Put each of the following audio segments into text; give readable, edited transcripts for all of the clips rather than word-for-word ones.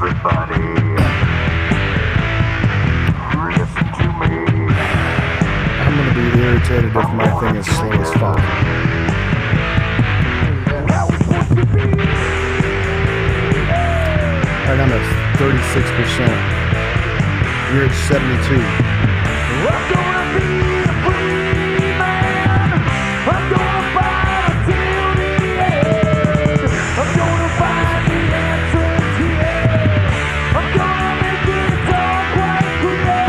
Everybody, listen to me. I'm gonna be irritated if my thing is slow as fuck. Alright, I'm at 36%. You're at 72. I'm gonna be a free man. I'm gonna fight until the end. I'm gonna find the answers here. I'm gonna make it all quite clear.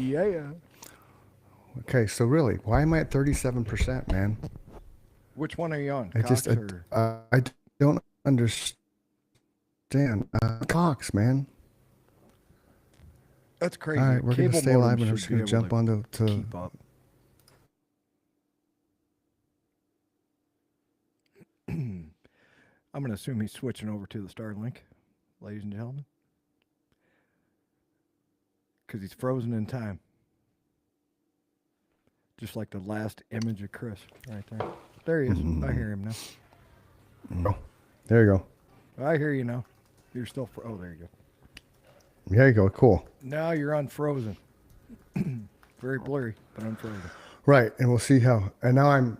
Yeah. Okay, so really, why am I at 37%, man? Which one are you on? I Cox or... I don't understand. Cox, man. That's crazy. All right, we're going to Cable stay live modem and we're should just be going to able jump onto keep up. I'm going to assume he's switching over to the Starlink, ladies and gentlemen. Because he's frozen in time. Just like the last image of Chris right there. There he is. I hear him now. Oh, there you go. I hear you now. You're still... oh, there you go. There you go. Cool. Now you're unfrozen. Very blurry, but unfrozen. Right, and we'll see how. And now I'm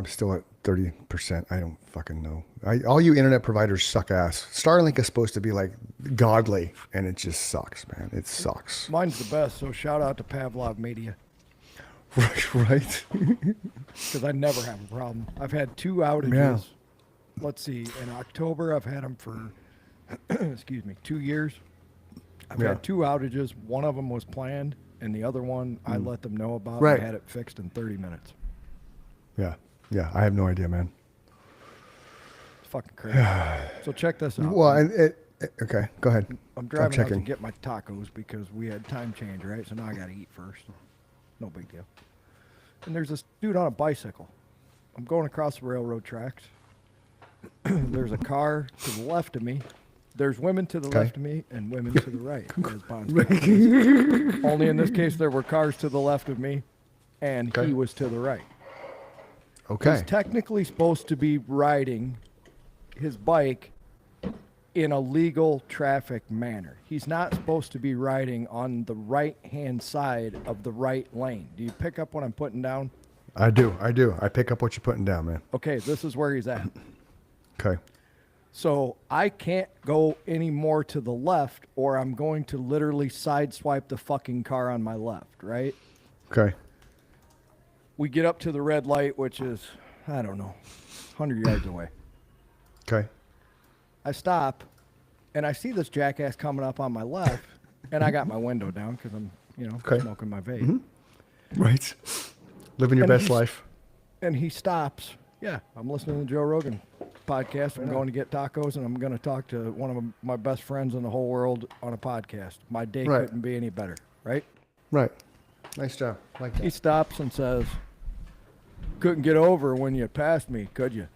still at 30%. I don't fucking know. All you internet providers suck ass. Starlink is supposed to be like godly, and it just sucks, man. It sucks. Mine's the best, so shout out to Pavlov Media. Right. Because I never have a problem. I've had 2 outages. Yeah. Let's see. In October, I've had them for, 2 years. I've had 2 outages. One of them was planned, and the other one I let them know about Right. and had it fixed in 30 minutes. Yeah. I have no idea, man. It's fucking crazy. So check this out. Well, okay, go ahead. I'm driving out to checking. get my tacos because we had time change, right? So now I got to eat first. No big deal. And there's this dude on a bicycle. I'm going across the railroad tracks. There's a car to the left of me. There's women to the left of me and women to the right. As Bonds says. Only in this case, there were cars to the left of me, and he was to the right. Okay. He's technically supposed to be riding his bike in a legal traffic manner. He's not supposed to be riding on the right-hand side of the right lane. Do you pick up what I'm putting down? I do. I pick up what you're putting down, man. Okay, this is where he's at. Okay. So I can't go any more to the left or I'm going to literally sideswipe the fucking car on my left, right? Okay. We get up to the red light, which is, I don't know, 100 yards away. Okay. I stop, and I see this jackass coming up on my left, and I got my window down because I'm, smoking my vape. Mm-hmm. Right. Living your best life. And he stops. Yeah, I'm listening to Joe Rogan podcast. I'm going to get tacos, and I'm going to talk to one of my best friends in the whole world on a podcast. My day couldn't be any better, right? Right. Nice job. Like that. He stops and says, "Couldn't get over when you passed me, could you?"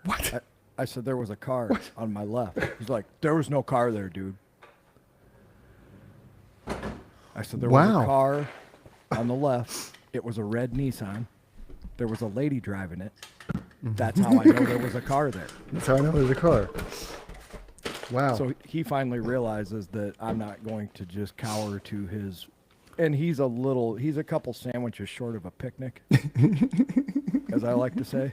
What? I said, there was a car on my left. He's like, there was no car there, dude. I said, there was a car on the left. It was a red Nissan. There was a lady driving it. That's how I know there was a car there. That's how I know there's a car. Wow. So he finally realizes that I'm not going to just cower to his... And he's a couple sandwiches short of a picnic, as I like to say.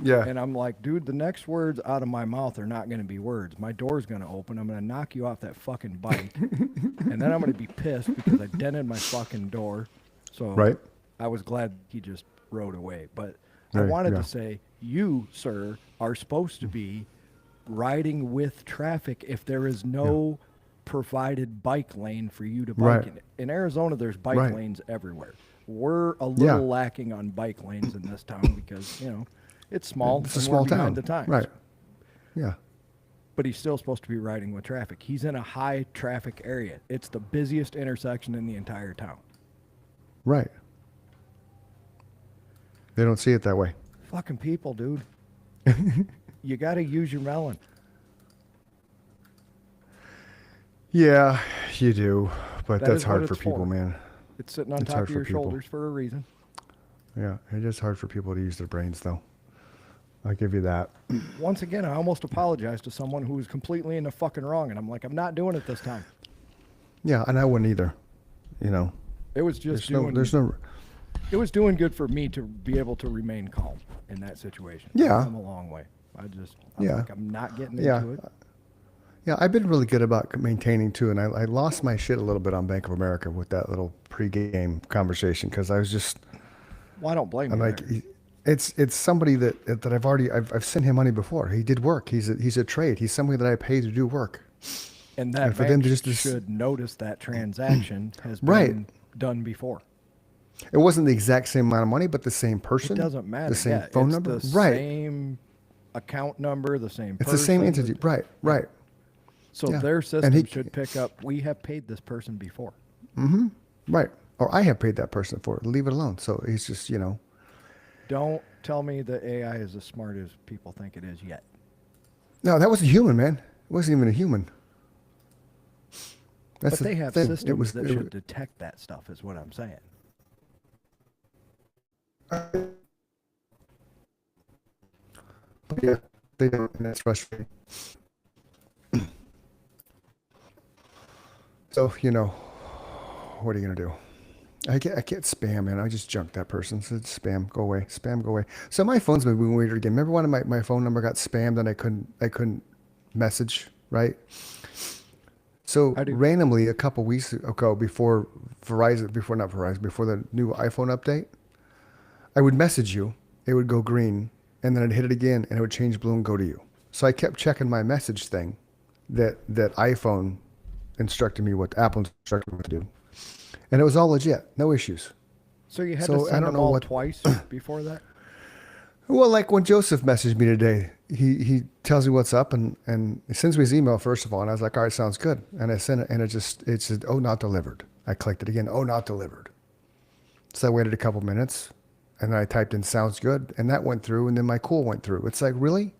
Yeah. And I'm like, dude, the next words out of my mouth are not going to be words. My door's going to open. I'm going to knock you off that fucking bike. And then I'm going to be pissed because I dented my fucking door. So I was glad he just rode away. But I wanted to say, you, sir, are supposed to be riding with traffic if there is no provided bike lane for you to bike in. In Arizona, there's bike lanes everywhere. We're a little lacking on bike lanes in this town because, it's small. It's a small town. The times. Right. Yeah. But he's still supposed to be riding with traffic. He's in a high traffic area. It's the busiest intersection in the entire town. Right. They don't see it that way. Fucking people, dude. You got to use your melon. Yeah, you do. But that's hard for people, man. It's sitting on top of your shoulders for a reason. Yeah, it is hard for people to use their brains, though. I'll give you that. Once again, I almost apologized to someone who was completely in the fucking wrong, and I'm like, I'm not doing it this time. Yeah, and I wouldn't either. You know, It was just there's no. it was doing good for me to be able to remain calm in that situation. Yeah. I've come a long way. Yeah. Like, I'm not getting Yeah. into it. Yeah, I've been really good about maintaining too, and I lost my shit a little bit on Bank of America with that little pregame conversation because I was just, Well, I don't blame I'm you. like, there. it's somebody that I've sent him money before. He did work. He's a trade. He's somebody that I pay to do work. And that and for bank them to just- should notice that transaction has been Right. done before. It wasn't the exact same amount of money, but the same person. It doesn't matter. The same Yeah, phone it's number. The Right. same account number, the same It's the same person, entity. Right. Right. So Yeah. their And system he- should pick up, we have paid this person before. Right. Or I have paid that person for it. Leave it alone. So he's just, you know. Don't tell me the AI is as smart as people think it is yet. No, that was a human, man. It wasn't even a human. That's But the they have thing. systems that it should detect that stuff, is what I'm saying. Yeah, they don't, and that's frustrating. So, you know, what are you gonna do? I get spam, man. I just junked that person. Said spam, go away. Spam, go away. So my phone's been weird again. Remember when my phone number got spammed and I couldn't message, right? So I do. randomly a couple weeks ago before the new iPhone update, I would message you, it would go green, and then I'd hit it again and it would change blue and go to you. So I kept checking my message thing that iPhone instructed me Apple instructed me what to do. And it was all legit, no issues. So you had So, to I send don't them know all what- twice before that? Well, like when Joseph messaged me today, he tells me what's up and he sends me his email first of all, and I was like, all right, sounds good. And I sent it, and it said, oh, not delivered. I clicked it again, oh, not delivered. So I waited a couple minutes, and then I typed in sounds good, and that went through, and then my cool went through. It's like, really?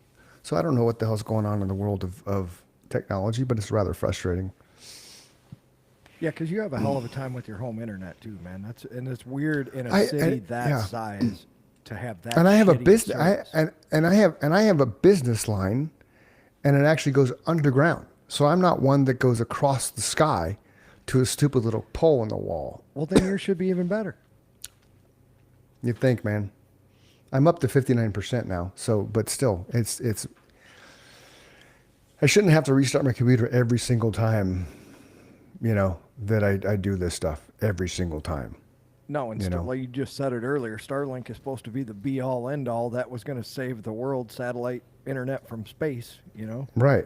So I don't know what the hell's going on in the world of technology, but it's rather frustrating. Yeah, because you have a hell of a time with your home internet too, man. And it's weird in a I- city and- that yeah. size to have that. And I have a shitty business, service. I have a business line, and it actually goes underground. So I'm not one that goes across the sky to a stupid little pole in the wall. Well, then yours should be even better. You think, man? I'm up to 59% now. So, but still, it's. I shouldn't have to restart my computer every single time, you know, that I do this stuff every single time. No, and You know. like you just said it earlier, Starlink is supposed to be the be all end all. That was going to save the world satellite internet from space, you know? Right.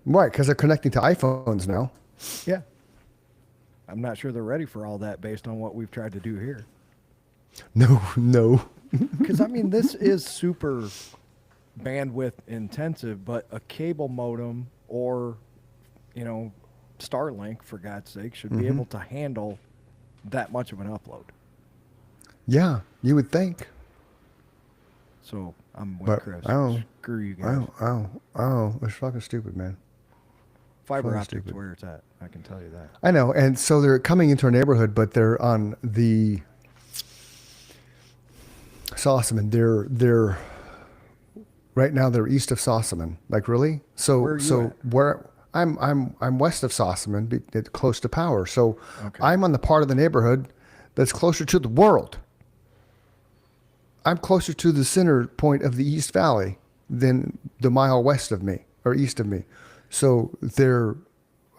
Right, because they're connecting to iPhones now. Yeah. I'm not sure they're ready for all that based on what we've tried to do here. No. Because, I mean, this is super bandwidth intensive, but a cable modem or, you know, Starlink, for God's sake, should be able to handle that much of an upload. Yeah, you would think. So I'm with But Chris. I don't- Screw you guys. Oh, it's fucking stupid, man. Fiber fucking optics stupid. where it's at. I can tell you that. I know, and so they're coming into our neighborhood, but they're on the Sossaman. They're right now. They're east of Sossaman. Like really? So Where are you at? where I'm west of Sossaman, close to power. So Okay. I'm on the part of the neighborhood that's closer to the world. I'm closer to the center point of the East Valley than the mile west of me or east of me. So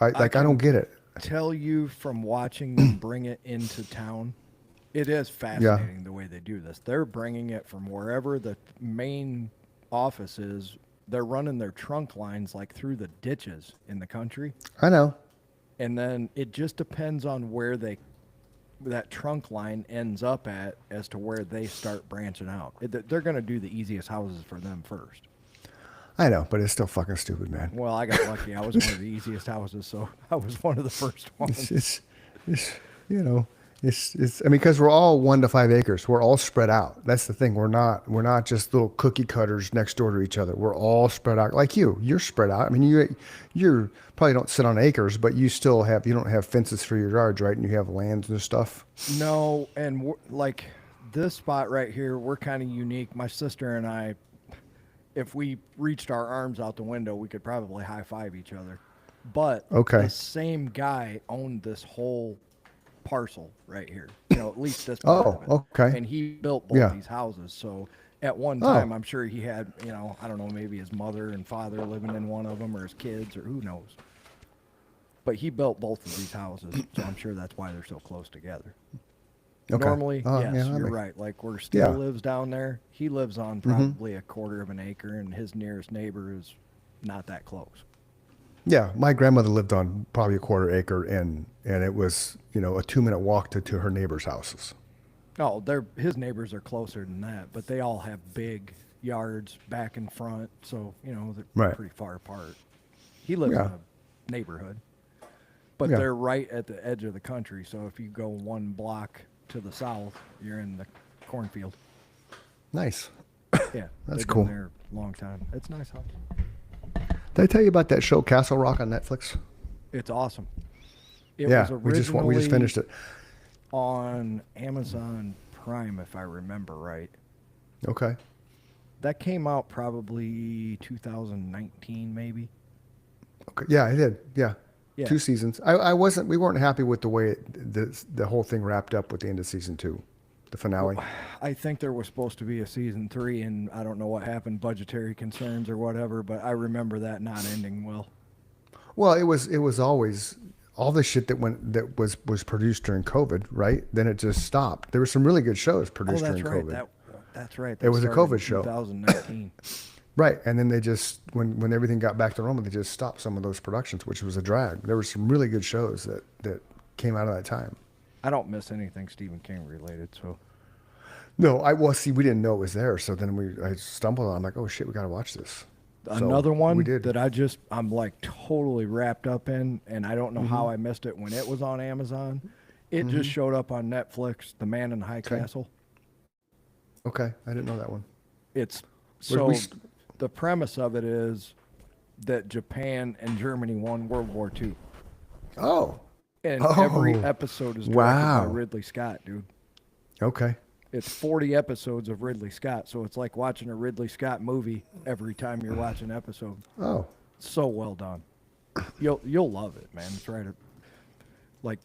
I don't get it. Tell you from watching them bring it into town, it is fascinating the way they do this. They're bringing it from wherever the main office is. They're running their trunk lines like through the ditches in the country. I know. And then it just depends on where that trunk line ends up at as to where they start branching out. They're going to do the easiest houses for them first. I know, but it's still fucking stupid, man. Well, I got lucky. I was one of the easiest houses, so I was one of the first ones. It's you know, it's I mean, because we're all 1 to 5 acres. We're all spread out. That's the thing. We're not just little cookie cutters next door to each other. We're all spread out. Like you're spread out. I mean, you're probably don't sit on acres, but you don't have fences for your yards, right? And you have lands and stuff. No, and like this spot right here, we're kind of unique. My sister and I, if we reached our arms out the window, we could probably high five each other. But Okay. the same guy owned this whole parcel right here. You know, at least this part Oh, of it. okay. And he built both Yeah. these houses. So at one Oh. time, I'm sure he had, you know, I don't know, maybe his mother and father living in one of them, or his kids, or who knows. But he built both of these houses, so I'm sure that's why they're so close together. Okay. Normally, Oh, yes, yeah, that you're makes- right. Like where Steele Yeah. lives down there, he lives on probably a quarter of an acre, and his nearest neighbor is not that close. Yeah, my grandmother lived on probably a quarter acre, and it was, you know, a 2-minute walk to her neighbors' houses. Oh, his neighbors are closer than that, but they all have big yards back and front, so you know they're Right. pretty far apart. He lives Yeah. in a neighborhood, but Yeah. they're right at the edge of the country. So if you go one block to the south, you're in the cornfield. Nice. Yeah, That's they've cool. Been there a long time. It's a nice house. Did I tell you about that show Castle Rock on Netflix? It's awesome. It Yeah, was we just originally finished it. on Amazon Prime, if I remember right. Okay. That came out probably 2019, maybe. Okay. Yeah, I did. Yeah. Yeah. 2 seasons. We weren't happy with the way the whole thing wrapped up with the end of season 2, the finale. I think there was supposed to be a season 3, and I don't know what happened, budgetary concerns or whatever, but I remember that not ending well. Well, it was always all the shit that was produced during COVID, right? Then it just stopped. There were some really good shows Oh, produced that's during right. COVID. That's right. It was a started COVID in show. 2019. Right, and then they just when everything got back to normal, they just stopped some of those productions, which was a drag. There were some really good shows that came out of that time. I don't miss anything Stephen King related, so No, see, we didn't know it was there, so then I stumbled on. I'm like, oh shit, we got to watch this. So another one we did. that I'm like totally wrapped up in, and I don't know how I missed it when it was on Amazon. It just showed up on Netflix, The Man in the High Okay. Castle. Okay, I didn't know that one. It's Where so we the premise of it is that Japan and Germany won World War II. Oh, And every Oh, episode is directed wow. by Ridley Scott, dude. okay. It's 40 episodes of Ridley Scott, so it's like watching a Ridley Scott movie every time you're watching an episode. Oh, So well done. You'll love it, man. It's right at like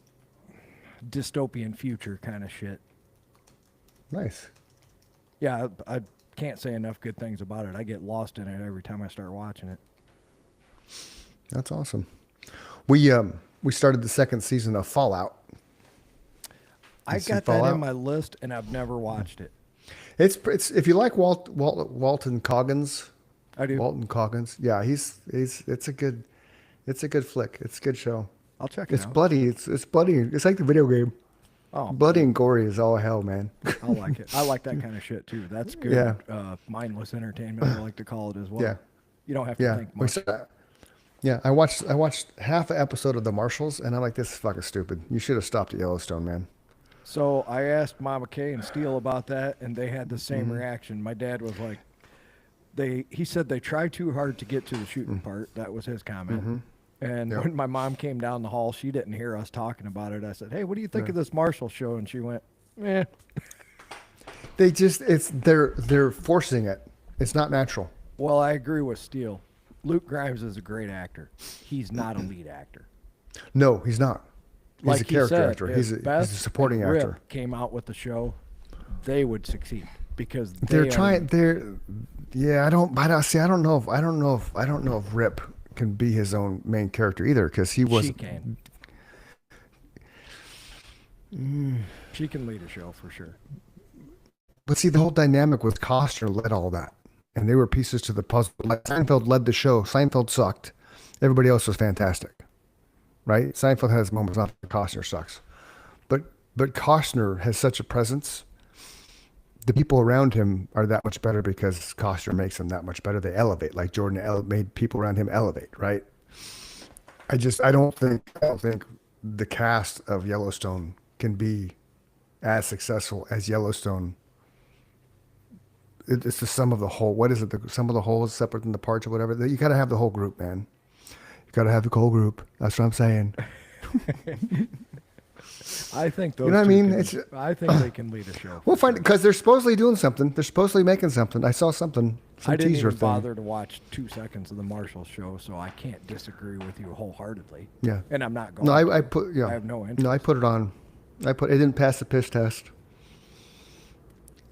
dystopian future kind of shit. nice. Yeah, I can't say enough good things about it. I get lost in it every time I start watching it. That's awesome. We started the second season of Fallout. I see got that Fallout? in my list, and I've never watched it. It's if you like Walton Coggins. I do. Walton Coggins. Yeah, it's a good flick. It's a good show. I'll check it It's out. bloody. It's bloody. It's like the video game. Oh, Bloody and gory is all hell, man. I like it. I like that kind of shit too. That's good. Yeah. Mindless entertainment, I like to call it as well. Yeah. You don't have to Yeah. think much. Yeah, I watched half an episode of The Marshals, and I'm like, this is fucking stupid. You should have stopped at Yellowstone, man. So I asked Mama Kay and Steele about that, and they had the same Mm-hmm. reaction. My dad was like, he said they tried too hard to get to the shooting part. That was his comment. Mm-hmm. And Yep. when my mom came down the hall, she didn't hear us talking about it. I said, "Hey, what do you think of this Marshall show?" And she went, "Eh." They're forcing it. It's not natural. Well, I agree with Steele. Luke Grimes is a great actor. He's not a lead actor. No, he's not. He's Like a he character said, actor. if He's a Beth supporting and Rip actor. came out with the show, they would succeed because They're they trying. Yeah. I don't know if Rip can be his own main character either, because he was. She can. She can lead a show for sure. But see, the whole dynamic with Costner led all that, and they were pieces to the puzzle. Like Seinfeld led the show. Seinfeld sucked. Everybody else was fantastic, right? Seinfeld has moments. Not that Costner sucks, but Costner has such a presence. The people around him are that much better because Costner makes them that much better. They elevate, like Jordan made people around him elevate, right? I don't think the cast of Yellowstone can be as successful as Yellowstone. It's the sum of the whole. What is it? The sum of the whole is separate than the parts or whatever. You got to have the whole group, man. You got to have the whole group. That's what I'm saying. I think those. You know what I two mean? can- It's I think they can lead a show. we'll find because they're supposedly doing something. They're supposedly making something. I saw something, some I didn't teaser even thing. bother to watch 2 seconds of the Marshall show, so I can't disagree with you wholeheartedly. Yeah. And I'm not going. No, to. I put yeah. I have no interest. No, I put it on. It didn't pass the piss test.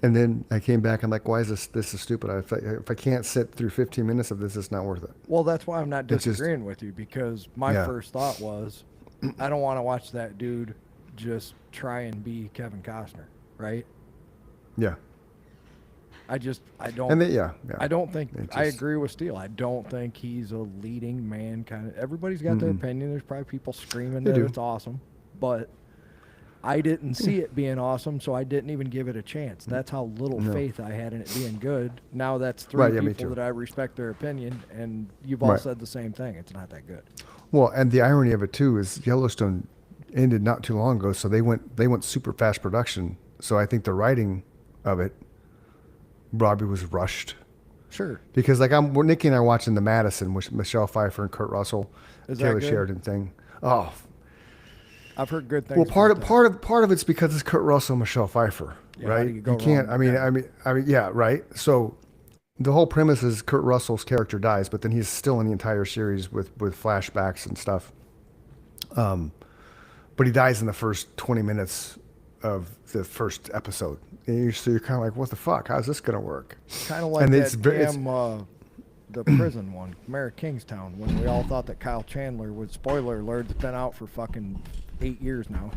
And then I came back. I'm like, why is this? This is stupid. If I can't sit through 15 minutes of this, it's not worth it. Well, that's why I'm not It's just- disagreeing with you because my Yeah. first thought was, I don't want to watch that dude just try and be Kevin Costner, right? Yeah. I don't. And then, yeah. I don't think It I just- agree with Steele. I don't think he's a leading man kind of. Everybody's got their opinion. There's probably people screaming They that do. it's awesome, but I didn't see it being awesome, so I didn't even give it a chance. That's how little faith I had in it being good. Now that's three Right, yeah, me people too. that I respect their opinion, and you've all Right. said the same thing. It's not that good. Well, and the irony of it too is Yellowstone ended not too long ago, so they went super fast production. So I think the writing of it probably was rushed Sure. because Nikki and I are watching the Madison with Michelle Pfeiffer and Kurt Russell, Is that Taylor good? Sheridan thing. Oh, I've heard good things. well, part about of part of it's because it's Kurt Russell and Michelle Pfeiffer, Yeah, how right? do you go can't. wrong I with mean, that? I mean, yeah, right. So the whole premise is Kurt Russell's character dies, but then he's still in the entire series with flashbacks and stuff. But he dies in the first 20 minutes of the first episode. And so you're kind of like, what the fuck? How's this going to work? kind of like and that it's very- it's- damn the prison one, Mayor of Kingstown, when we all thought that Kyle Chandler would. Spoiler alert, it's been out for fucking 8 years now.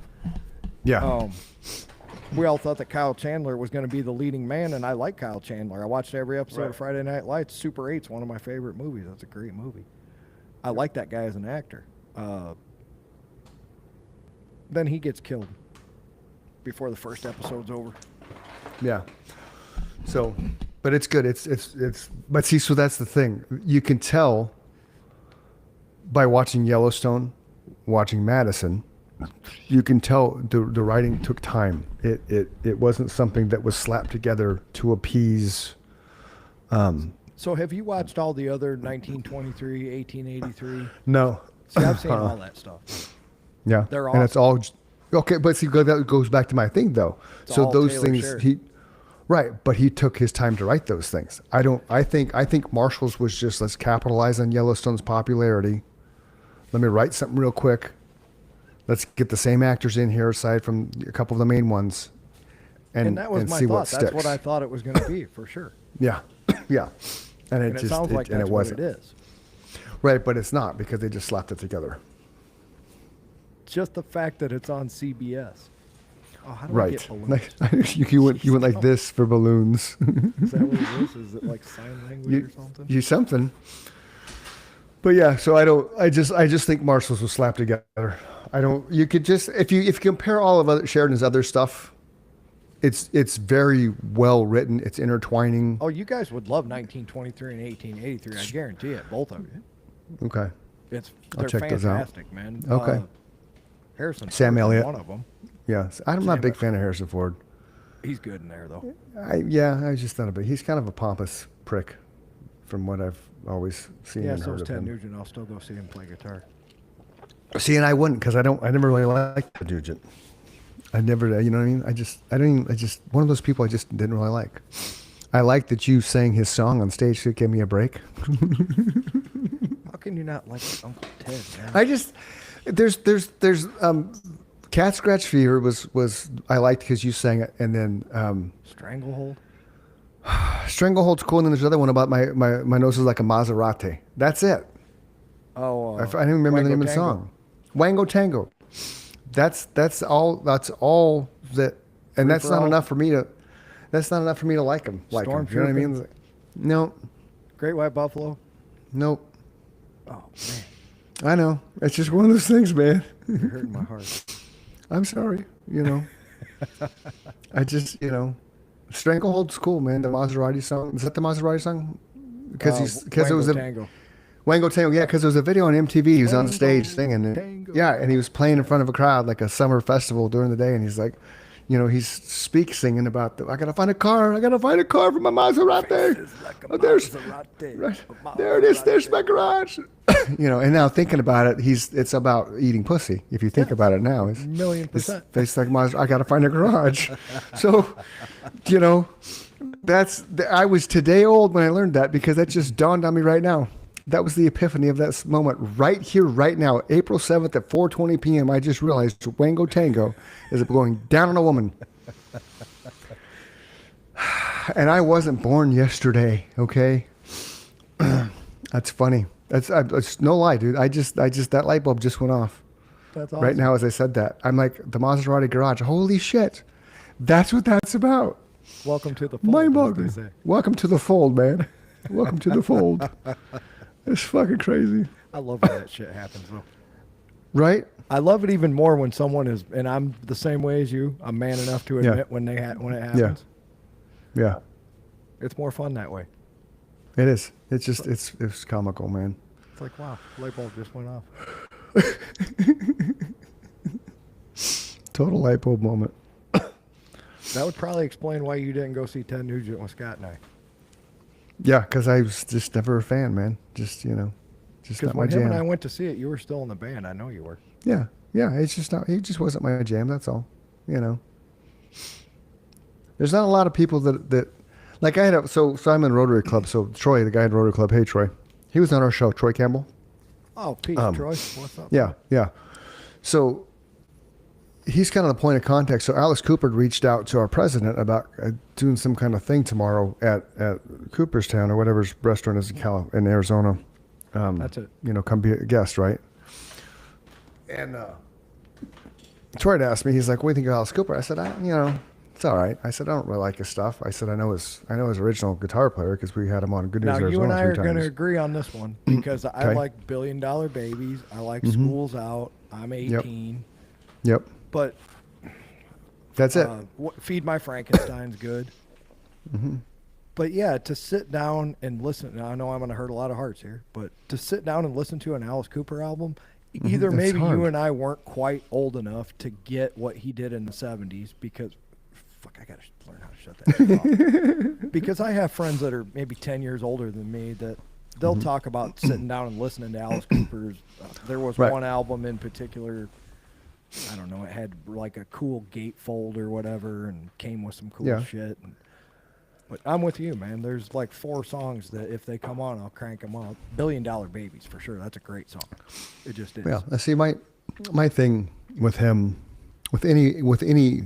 Yeah. We all thought that Kyle Chandler was going to be the leading man, and I like Kyle Chandler. I watched every episode of Friday Night Lights. Super 8's one of my favorite movies. That's a great movie. I like that guy as an actor. Then he gets killed before the first episode's over. Yeah. So, but it's good. But see, so that's the thing. You can tell by watching Yellowstone, watching Madison, you can tell the writing took time. It wasn't something that was slapped together to appease. So have you watched all the other 1923, 1883? No. See, I've seen all that stuff. Yeah. They're And it's all okay, but see, that goes back to my thing though. It's So all those Taylor things Sheridan. right, but he took his time to write those things. I think Marshall's was just, let's capitalize on Yellowstone's popularity. Let me write something real quick. Let's get the same actors in here aside from a couple of the main ones. And that was and my see thought. what That's sticks. what I thought it was going to be, for sure. Yeah. Yeah. And And it sounds like and that's it what wasn't. it is. Right, but it's not because they just slapped it together. Just the fact that it's on CBS. Oh, how do I get Right. balloons? you went like this for balloons. Is that what it is? Is it like sign language or something? You something. But yeah, so I just think Marshall's was slapped together. You could just, if you compare all of Sheridan's other stuff, it's very well written. It's intertwining. Oh, you guys would love 1923 and 1883. I guarantee it, both of you. Okay. They're check those out. fantastic, man. Okay. Harrison Sam Ford's Elliott. one of them. Yes. I'm not a big fan of Harrison Ford. He's good in there, though. I just thought about he's kind of a pompous prick from what I've always seen Yeah, and so heard is of Ted him. Nugent. I'll still go see him play guitar. See, and I wouldn't because I never really liked the Nugent. I never, you know what I mean? I just, one of those people I just didn't really like. I liked that you sang his song on stage to give me a break. How can you not like Uncle Ted, man? I just, there's Cat Scratch Fever was I liked because you sang it, and then Stranglehold? Stranglehold's cool, and then there's another one about my nose is like a Maserati. That's it. Oh, I don't remember the name of the song. Wango Tango. That's all that, and Free that's for not all? enough for me to. That's not enough for me to like him. Like him. You know what I mean? Stormtrooper? No, Great White Buffalo? nope. Oh, man. I know. It's just one of those things, man. You're hurting my heart. I'm sorry. I just, Stranglehold's cool, man. The Maserati song. Is that the Maserati song? Because it was Wango a Tango. Wango Tango. Yeah, because there was a video on MTV. He was on Wango stage singing. Tango. Yeah, and he was playing in front of a crowd like a summer festival during the day, and he's like, he's singing about I gotta find a car. I gotta find a car for my Maserati. Oh, right, there it is. There's my garage. And now thinking about it, it's about eating pussy. If you think about it now, it's $1,000,000%. it's like I gotta find a garage. So, I was today old when I learned that, because that just dawned on me right now. That was the epiphany of that moment right here, right now. April 7th at 4:20 p.m. I just realized Wango Tango is going down on a woman. And I wasn't born yesterday, okay? That's funny. It's no lie, dude. I just that light bulb just went off. That's awesome. Right now as I said that. I'm like, the Maserati garage. Holy shit. That's what that's about. Welcome to the fold. Mind-boggling. Welcome to the fold, man. Welcome to the fold. It's fucking crazy. I love when that shit happens, though. Right? I love it even more when someone is, and I'm the same way as you. I'm man enough to admit when it happens. Yeah. It's more fun that way. It is. It's just it's comical, man. It's like, wow, light bulb just went off. Total light bulb moment. That would probably explain why you didn't go see Ted Nugent with Scott and I. Yeah, because I was just never a fan, man. Just just Because not my when him jam. and I went to see it, you were still in the band. I know you were. Yeah. It's just not. It just wasn't my jam. That's all. There's not a lot of people that like I had. So I'm in Rotary Club. So Troy, the guy in Rotary Club. Hey, Troy. He was on our show. Troy Campbell. Oh, peace, Troy. What's up? Yeah. So he's kind of the point of contact. So Alice Cooper reached out to our president about doing some kind of thing tomorrow at Cooperstown or whatever his restaurant is in Arizona. That's it. Come be a guest, right? And Troy had asked me, he's like, "What do you think of Alice Cooper?" I said, it's all right. I said, I don't really like his stuff. I said, I know his original guitar player because we had him on Good News Now, Arizona you and I are 3 going to times. agree on this one because I like $1 Billion Babies. I like School's Out. I'm 18. Yep. But That's it. Feed My Frankenstein's good. But yeah, to sit down and listen. Now, I know I'm going to hurt a lot of hearts here, but to sit down and listen to an Alice Cooper album, either It's maybe hard. you and I weren't quite old enough to get what he did in the 70s because, fuck, I got to learn how to shut that shit off. Because I have friends that are maybe 10 years older than me that they'll talk about sitting down and listening to Alice Cooper's. There was Right. one album in particular, I don't know, it had like a cool gatefold or whatever and came with some cool Yeah. shit. But I'm with you, man. There's like 4 songs that if they come on, I'll crank them up. $1 Billion Babies, for sure. That's a great song. It just is. Yeah. See, my thing with him, with any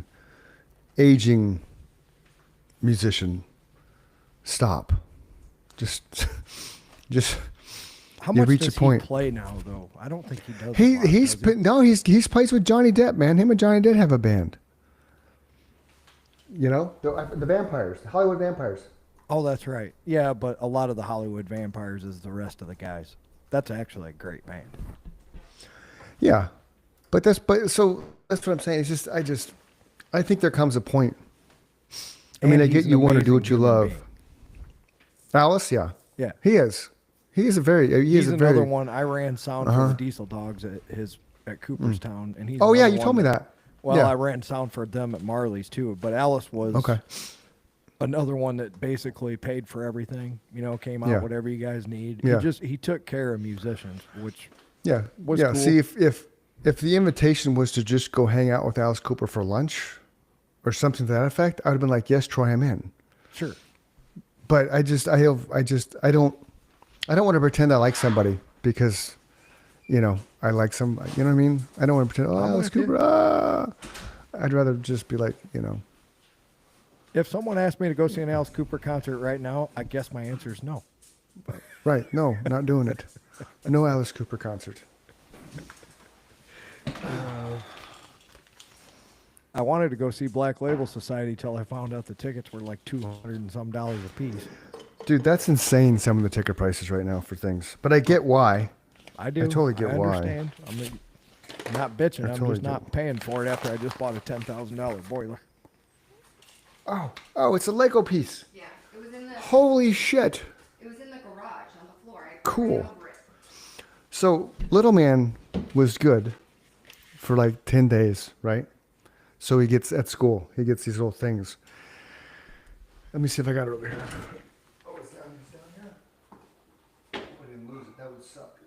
aging musician, stop. Just How you much reach does a point. he play now, though? I don't think he does. He a lot, he's does he? no he's plays with Johnny Depp, man. Him and Johnny Depp have a band. The Vampires, the Hollywood Vampires. Oh, that's right. Yeah, but a lot of the Hollywood Vampires is the rest of the guys. That's actually a great band. Yeah, so that's what I'm saying. It's just I think there comes a point. I mean, And I he's get an you want to do amazing what you human love. being. Alice, yeah, Yeah. he is. He's He's a another very. one. I ran sound for the Diesel Dogs at Cooperstown, and he's. Oh yeah, another you told one me that. Well, yeah. I ran sound for them at Marley's too, but Alice was Okay. another one that basically paid for everything. Came out Yeah. whatever you guys need. Yeah. He took care of musicians, which Yeah, was yeah. cool. See, if the invitation was to just go hang out with Alice Cooper for lunch, or something to that effect, I would have been like, yes, Troy, I'm in. sure. But I don't want to pretend I like somebody because, I like some. You know what I mean? I don't want to pretend. Oh, Alice with you. Cooper. I'd rather just be like, If someone asked me to go see an Alice Cooper concert right now, I guess my answer is no. right? No, not doing it. No Alice Cooper concert. I wanted to go see Black Label Society till I found out the tickets were like $200 and some a piece. Dude, that's insane. Some of the ticket prices right now for things, but I get why. I do. I totally get why. understand. I'm not bitching. I I'm totally just not paying for it after I just bought a $10,000 boiler. Oh, it's a Lego piece. Yeah, it was in the Holy shit. it was in the garage on the floor. I Cool. ran over it. So Little Man was good for like 10 days, right? So he gets at school. He gets these little things. Let me see if I got it over here. Oh, it's down here. I didn't lose it. That would suck.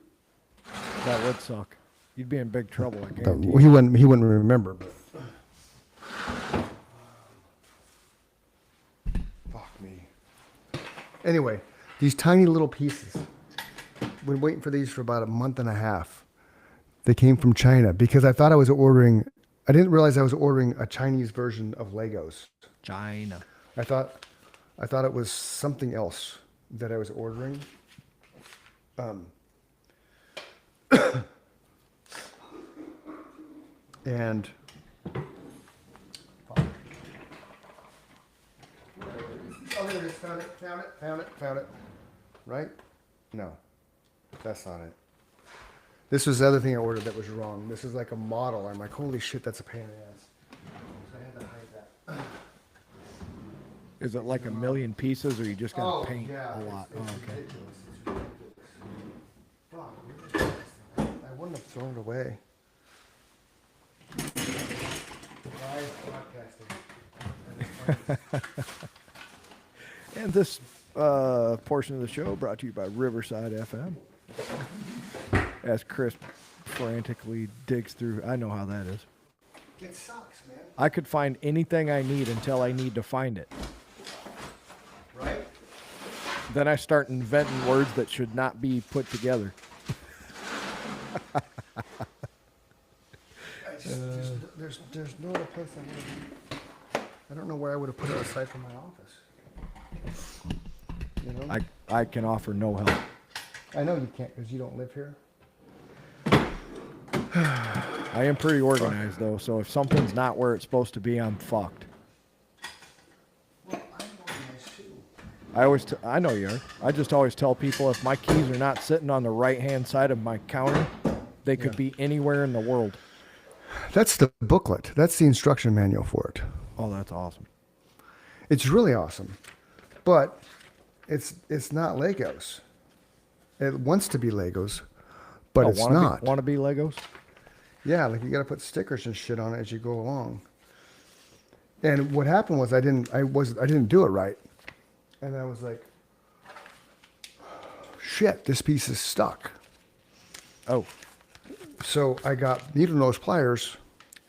That would suck. You'd be in big trouble, I guarantee. He wouldn't. He wouldn't remember. But fuck me. Anyway, these tiny little pieces. Been waiting for these for about a month and a half. They came from China because I thought I was ordering. I didn't realize I was ordering a Chinese version of Legos. China. I thought it was something else that I was ordering. And oh, there it is. Found it. Right? No, that's not it. This was the other thing I ordered that was wrong. This is like a model. I'm like, holy shit, that's a pain in the ass. So I had to hide that. Is it like a million pieces, or you just gotta Oh, paint yeah, a lot? It's Okay. ridiculous. It's ridiculous. Fuck, where is this thing? I wouldn't have thrown it away. Live podcasting. And this portion of the show brought to you by Riverside FM. As Chris frantically digs through, I know how that is. It sucks, man. I could find anything I need until I need to find it. Right? Then I start inventing words that should not be put together. There's no other place I don't know where I would have put it aside from my office. You know? I can offer no help. I know you can't because you don't live here. I am pretty organized though, so if something's not where it's supposed to be, I'm fucked. Well, I'm organized too. I know you are. I just always tell people if my keys are not sitting on the right-hand side of my counter, they could be anywhere in the world. That's the booklet. That's the instruction manual for it. Oh, that's awesome. It's really awesome, but it's not Legos. It wants to be Legos, but it's not. Want to be Legos? Yeah, like you got to put stickers and shit on it as you go along. And what happened was I didn't do it right, and I was like, shit, this piece is stuck. Oh, So I got needle nose pliers,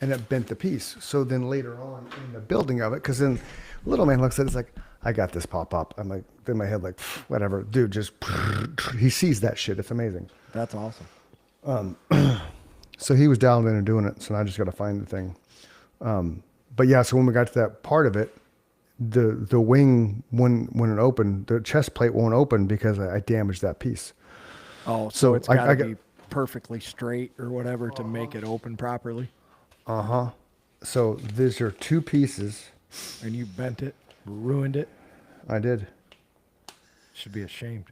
and it bent the piece. So then later on in the building of it, because then little man looks at it, it's like, I got this pop up. I'm like, in my head, like, whatever, dude, just, he sees that shit. It's amazing. that's awesome. So he was dialed in and doing it. So now I just got to find the thing. But yeah, so when we got to that part of it, the wing, when it opened, the chest plate won't open because I damaged that piece. Oh, So so it's I got to got- be perfectly straight or whatever to make it open properly. So these are two pieces. And you bent it, ruined it. I did. Should be ashamed.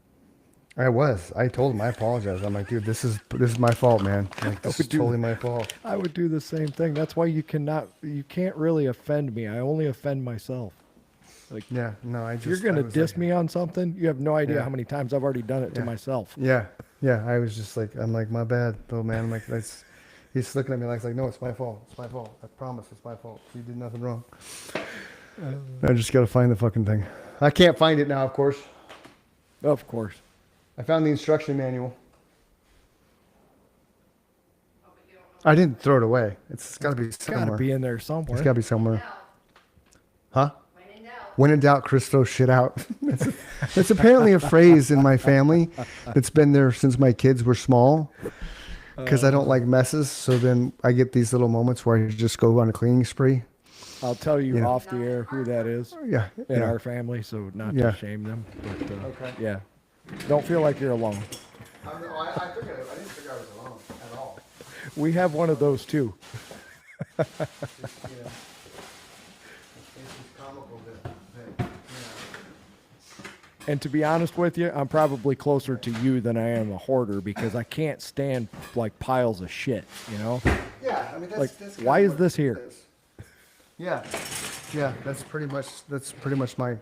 I was. I told him. I apologize. I'm like, dude, this is my fault, man. Like, this is would do totally that. my fault. I would do the same thing. That's why you can't really offend me. I only offend myself. Like, Yeah. No, I if just. you're going I to was diss like- me on something, you have no idea Yeah. how many times I've already done it to Yeah. myself. Yeah. Yeah. I was just like, I'm like, my bad, though, man. I'm like, that's. He's looking at me like, no, it's my fault. It's my fault. I promise, it's my fault. You did nothing wrong. I just got to find the fucking thing. I can't find it now, of course. Of course. I found the instruction manual. I didn't throw it away. It's got to be It's got somewhere. to be in there somewhere. It's got to be somewhere. No. Huh? When in doubt. When in doubt, Chris throws shit out. That's apparently a phrase in my family that's been there since my kids were small. Because I don't like messes, so then I get these little moments where I just go on a cleaning spree. I'll tell you Yeah. off the air who that is Yeah, in yeah. our family, so not Yeah. to shame them. But Okay. yeah, don't feel like you're alone. I didn't figure I was alone at all. We have one of those too. It's comical that And to be honest with you, I'm probably closer to you than I am a hoarder because I can't stand like piles of shit, you know? yeah, I mean, that's, Like, that's why kinda is what this it here? is. Yeah, that's pretty much my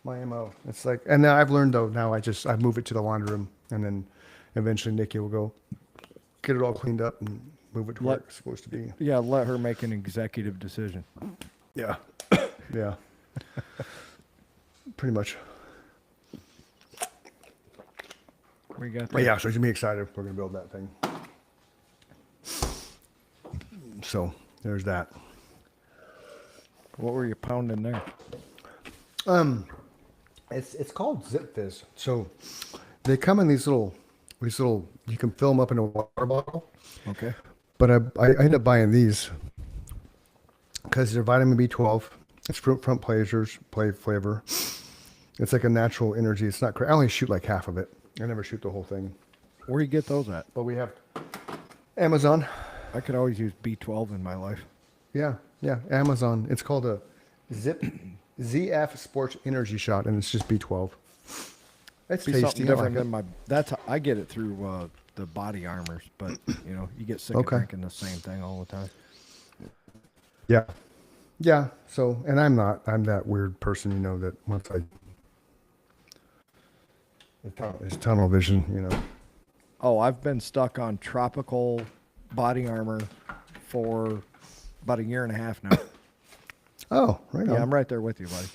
MO. It's like, and now I've learned though, now I move it to the laundry room, and then eventually Nikki will go get it all cleaned up and move it to where it's supposed to be. Yeah, let her make an executive decision. Yeah. Yeah. Pretty much. We got But yeah, so you can be excited. We're going to build that thing. So there's that. What were you pounding there? It's called Zip Fizz. So they come in these little, you can fill them up in a water bottle. Okay. But I ended up buying these because they're vitamin B12. It's fruit front flavor. It's like a natural energy. It's not crazy. I only shoot like half of it. I never shoot the whole thing. Where do you get those at? But we have Amazon. I could always use B12 in my life. Yeah, Amazon. It's called a ZF Sports Energy Shot, and it's just B12. It's Be tasty. something I different like than it. my. That's how I get it through the body armors, but you get sick Okay. of drinking the same thing all the time. Yeah. So, and I'm that weird person, that once it's tunnel vision, Oh, I've been stuck on tropical body armor for about a year and a half now. Oh, right on. Yeah, I'm right there with you, buddy.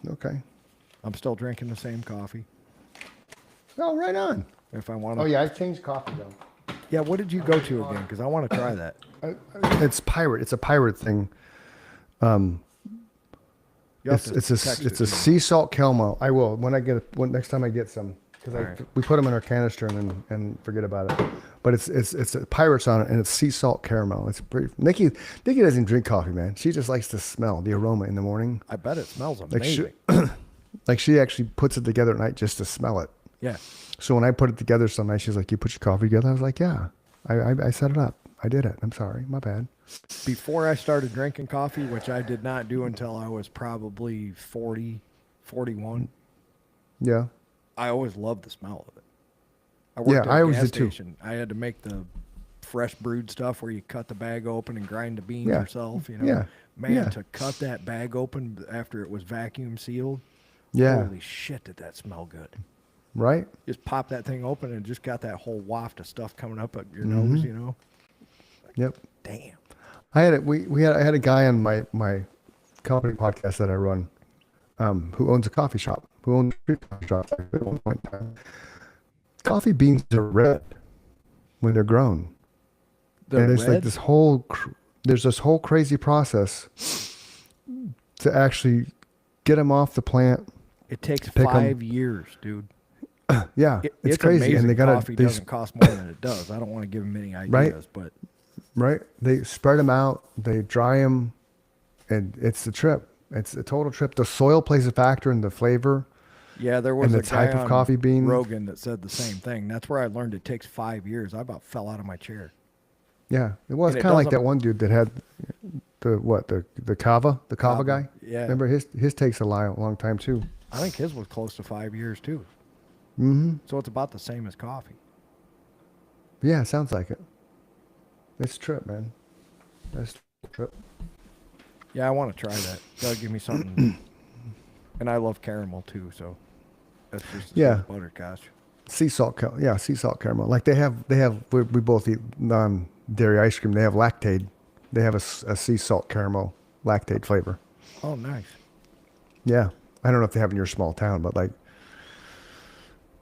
Okay. I'm still drinking the same coffee. Oh, right on. If I want to. Oh yeah, I changed coffee though. Yeah, what did you go to again? Because I want to try that. It's pirate. It's a pirate thing. You have It's to a text it's it a to me. sea salt caramel. I will next time I get some because Alright. we put them in our canister and forget about it. But it's pirates on it and it's sea salt caramel. It's pretty. Nikki doesn't drink coffee, man. She just likes to smell the aroma in the morning. I bet it smells Like amazing. she actually puts it together at night just to smell it. Yeah. So when I put it together some night, she's like, "You put your coffee together?" I was like, "Yeah, I set it up. I did it. I'm sorry, my bad." Before I started drinking coffee, which I did not do until I was probably 40, 41, Yeah. I always loved the smell of it. I worked Yeah, at I a always gas did too. station. I had to make the fresh brewed stuff where you cut the bag open and grind the beans Yeah. yourself. Yeah. Man, Yeah. to cut that bag open after it was vacuum sealed. Yeah. Holy shit, did that smell good. Right. Just pop that thing open and just got that whole waft of stuff coming up at your Mm-hmm. nose, Yep. Damn. I had a guy on my company podcast that I run, who owns a coffee shop, who owns a coffee shop at one point in time. Coffee beans are red when they're grown. They're and there's red? like there's this whole crazy process to actually get them off the plant. It takes pick 'em. 5 years, dude. Yeah, it's crazy. Amazing And they got coffee doesn't cost more than it does. I don't want to give them any ideas, Right. but right? They spread them out, they dry them, and it's a trip. It's a total trip. The soil plays a factor in the flavor. yeah, there was And a the type guy of on coffee bean. Rogan that said the same thing. That's where I learned it takes 5 years. I about fell out of my chair. Yeah, it was And it kind of like doesn't- that one dude that had the kava guy. Yeah. Remember his takes a long time too. I think his was close to 5 years too. Mm-hmm. So it's about the same as coffee. Yeah, sounds like it. It's a trip, man. That's a trip. Yeah, I want to try that. That'll give me something. And I love caramel too, so that's just Yeah. butter gosh. Sea salt caramel. Like they have we both eat non-dairy ice cream. They have Lactaid. They have a sea salt caramel Lactaid flavor. Oh, nice. Yeah, I don't know if they have in your small town, but like,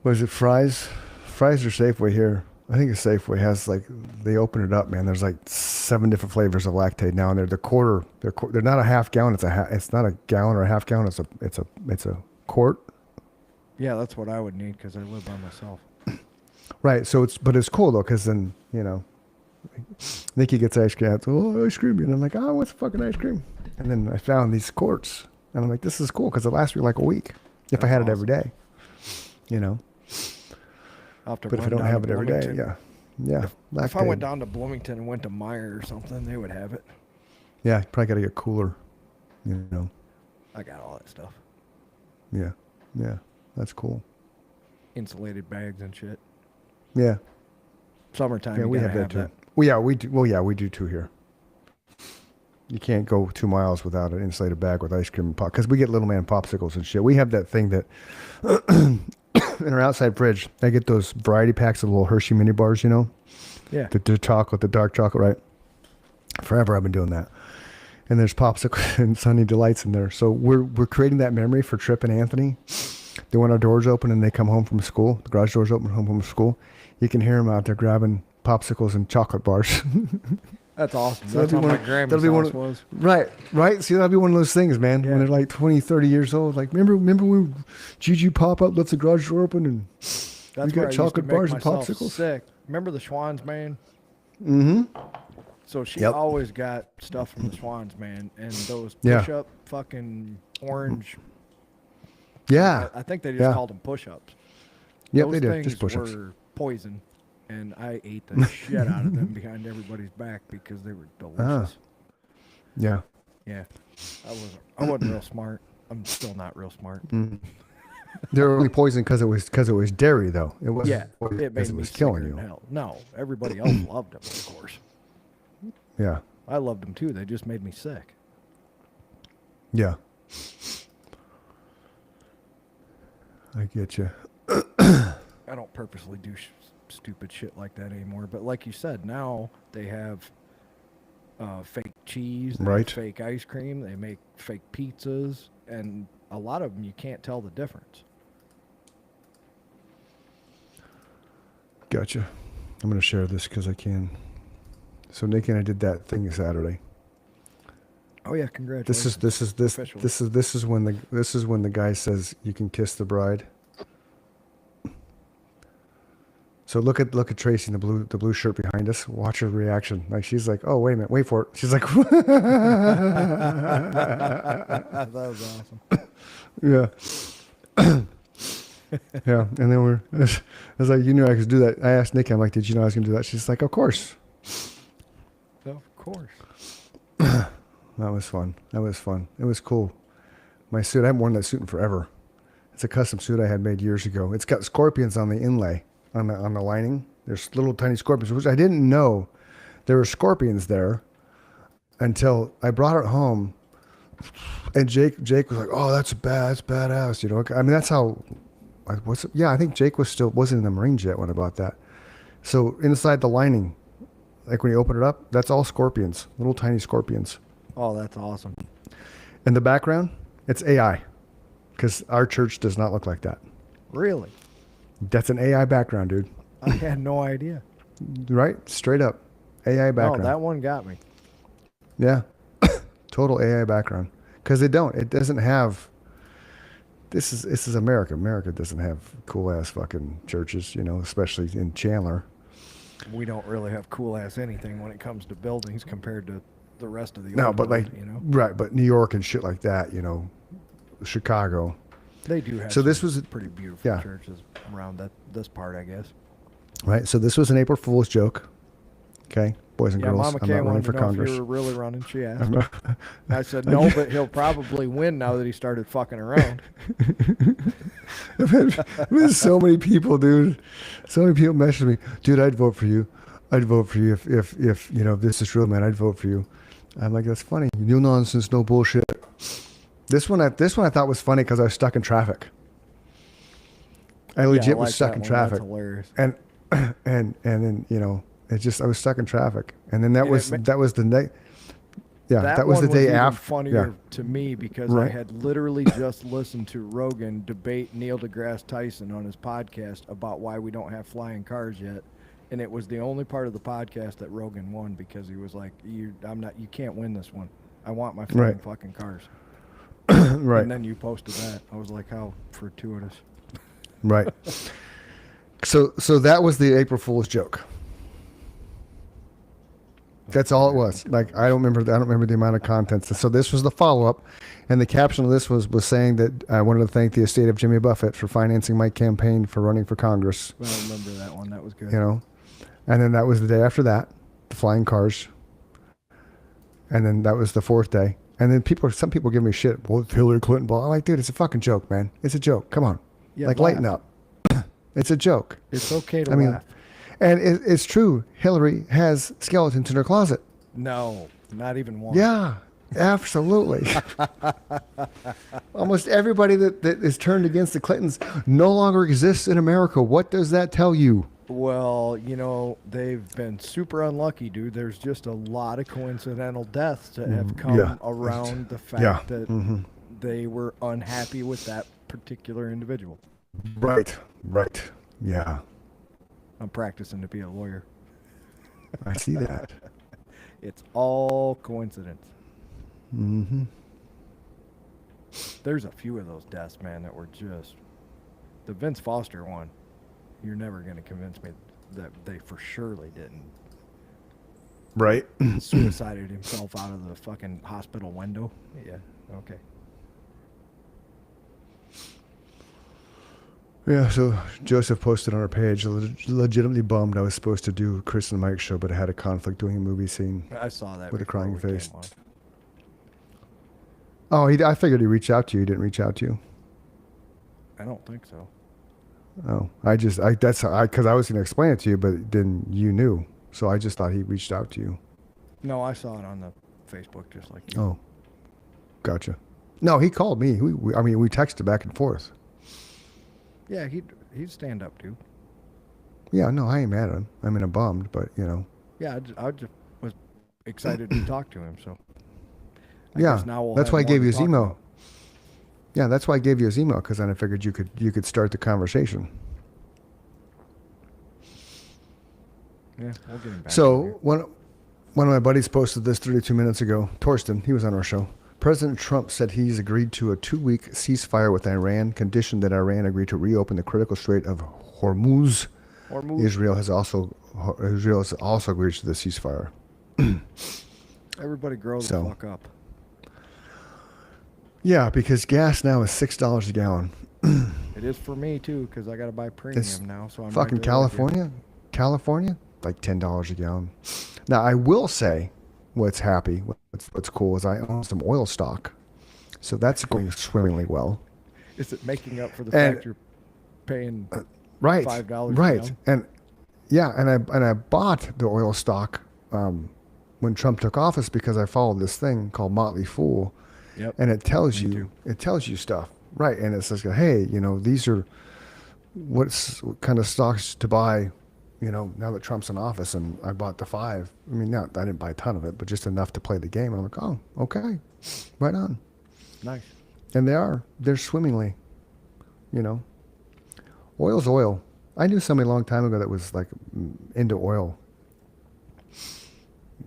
was it Fry's? Fry's or Safeway here? I think it's Safeway has like they open it up, man. There's like 7 different flavors of Lactaid now, and they're the quarter. They're not a half gallon. It's not a gallon or a half gallon. It's a quart. Yeah, that's what I would need because I live by myself. Right. So it's cool though, because then Nikki gets ice cream. Oh, ice cream, and I'm like, oh, what's fucking ice cream? And then I found these quarts, and I'm like, this is cool because it lasts me like a week if I That's had it awesome. every day. I'll have to But if I run don't down have to it every day, Bloomington. yeah. If I went Lactaid. down to Bloomington and went to Meyer or something, they would have it. Yeah, probably got to get cooler. I got all that stuff. Yeah, that's cool. Insulated bags and shit. Yeah, Summertime, yeah, you we gotta have that too. that. Well, yeah, we do. Well, yeah, we do too here. You can't go 2 miles without an insulated bag with ice cream and pop because we get little man popsicles and shit. We have that thing that in our outside fridge, I get those variety packs of little Hershey mini bars, you know? Yeah. The chocolate, the dark chocolate, right? Forever I've been doing that. And there's popsicle and Sunny Delights in there. So we're creating that memory for Trip and Anthony. Then when our doors open and they come home from school, the garage doors open home from school, you can hear them out there grabbing popsicles and chocolate bars. That's awesome. So That's that'll what be my one- Grammy's that'll be one house of- was. Right. See, that'll be one of those things, man. Yeah. When they're like 20, 30 years old. Like, remember when Gigi pop-up left the garage door open and That's we where I got used chocolate to make bars and myself popsicles? sick. Remember the Schwann's, man? Mm-hmm. So she Yep. always got stuff from the Schwann's, man, and those Yeah. push-up fucking orange. Yeah. I think they just Yeah. called them push-ups. Yep, Those they do. things Just push-ups. were poison, and I ate the shit out of them behind everybody's back because they were delicious. Yeah. Yeah, I wasn't real smart. I'm still not real smart. They were only poisoned because it was dairy, though. It wasn't Yeah, poison it 'cause made me was killing sicker than you. hell. No, everybody else loved them, of course. Yeah. I loved them too. They just made me sick. Yeah. I get you. I don't purposely do stupid shit like that anymore. But like you said, now they have fake cheese, they Right. make fake ice cream, they make fake pizzas, and a lot of them you can't tell the difference. Gotcha. I'm going to share this because I can. So Nikki and I did that thing Saturday. Oh yeah, congratulations. This is when the guy says you can kiss the bride. So look at Tracy in the blue shirt behind us. Watch her reaction. Like she's like, oh wait a minute, wait for it. She's like, That was awesome. yeah. Yeah. And then I was like, you knew I could do that. I asked Nikki, I'm like, did you know I was gonna do that? She's like, of course. Of course. That was fun. It was cool. My suit, I haven't worn that suit in forever. It's a custom suit I had made years ago. It's got scorpions on the inlay, on the lining. There's little tiny scorpions, which I didn't know there were scorpions there until I brought it home. And Jake was like, "Oh, that's badass." You know, I mean, that's how. I think Jake wasn't in the Marines yet when I bought that. So inside the lining, like when you open it up, that's all scorpions, little tiny scorpions. Oh, that's awesome. In the background, it's AI, because our church does not look like that. Really? That's an AI background, dude. I had no idea. Right? Straight up. AI background. No, that one got me. Yeah. Total AI background. Because it doesn't have, this is America. America doesn't have cool ass fucking churches, you know, especially in Chandler. We don't really have cool ass anything when it comes to buildings compared to the rest of the No, old but world, like, you know, right, but New York and shit like that, you know, Chicago. they do have So this some was- pretty beautiful yeah. churches around this part, I guess. Right? So this was an April Fool's joke. Okay? Boys and Yeah, girls, Mama I'm Kay not running wanted for to know Congress. if you were really running. She asked. I said no, but he'll probably win now that he started fucking around. There's so many people, dude. So many people message me, dude. I'd vote for you. I'd vote for you if you know if this is true, man. I'd vote for you. I'm like, that's funny. No nonsense, no bullshit. This one I thought was funny because I was stuck in traffic. I legit Yeah, I was like stuck that in one. traffic, That's hilarious. and then you know I was stuck in traffic, and then that And was it the day. Yeah, that was one the day even after. funnier Yeah. to me because Right. I had literally just listened to Rogan debate Neil deGrasse Tyson on his podcast about why we don't have flying cars yet, and it was the only part of the podcast that Rogan won because he was like, you can't win this one. I want my Right. fucking cars." Right. And then you posted that. I was like, how fortuitous. Right. So that was the April Fool's joke. That's all it was. Like I don't remember the amount of contents. So this was the follow-up, and the caption of this was saying that I wanted to thank the estate of Jimmy Buffett for financing my campaign for running for Congress. I don't remember that one. That was good. You know, and then that was the day after that, the flying cars. And then that was the fourth day. And then some people give me shit. Well, Hillary Clinton, blah. I'm like, dude, it's a fucking joke, man. It's a joke. Come on, Yeah, like laugh. lighten up. It's a joke. It's okay to I mean, laugh. and it's true. Hillary has skeletons in her closet. No, not even one. Yeah, Absolutely. Almost everybody that is turned against the Clintons no longer exists in America. What does that tell you? Well, you know, they've been super unlucky, dude. There's just a lot of coincidental deaths that have come Yeah. around the fact Yeah. that they were unhappy with that particular individual. Right. Right. Yeah. I'm practicing to be a lawyer. I see that. It's all coincidence. Mm-hmm. There's a few of those deaths, man, that were just the Vince Foster one. You're never going to convince me that they for surely didn't. Right. Suicided himself out of the fucking hospital window. Yeah, okay. Yeah, so Joseph posted on our page, legitimately bummed I was supposed to do Chris and Mike's show, but I had a conflict doing a movie scene. I saw that With a before crying we came face. on. Oh, I figured he reached out to you. He didn't reach out to you. I don't think so. Oh, because I was going to explain it to you, but then you knew. So I just thought he reached out to you. No, I saw it on the Facebook just like you. Oh, gotcha. No, he called me. We texted back and forth. Yeah, he'd stand up, dude. Yeah, no, I ain't mad at him. I mean, I'm bummed, but you know. Yeah, I just was excited to talk to him, so. I Yeah, guess now we'll that's have why I more gave to you his talk email. about. Yeah, that's why I gave you his email, because then I figured you could start the conversation. Yeah, we'll get him back. in So here. one of my buddies posted this 32 minutes ago. Torsten, he was on our show. President Trump said he's agreed to a 2-week ceasefire with Iran, conditioned that Iran agree to reopen the critical Strait of Hormuz. Or move. Israel has also agreed to the ceasefire. Everybody grow the So. fuck up. Yeah, because gas now is $6 a gallon. It is for me too, because I got to buy premium It's now. So I'm fucking right there with you. California, like $10 a gallon. Now I will say, what's cool is I own some oil stock, so that's going swimmingly well. Is it making up for the And- fact you're paying? Right, $5 a right, gallon? and yeah, and I bought the oil stock when Trump took office because I followed this thing called Motley Fool, Yep. and it tells Me you stuff, right? And it says, hey, you know, these are what kind of stocks to buy, you know, now that Trump's in office. And I bought the 5. I mean, I didn't buy a ton of it, but just enough to play the game. And I'm like, oh, okay, right on. Nice. And they're swimmingly, you know. Oil's oil. I knew somebody a long time ago that was like into oil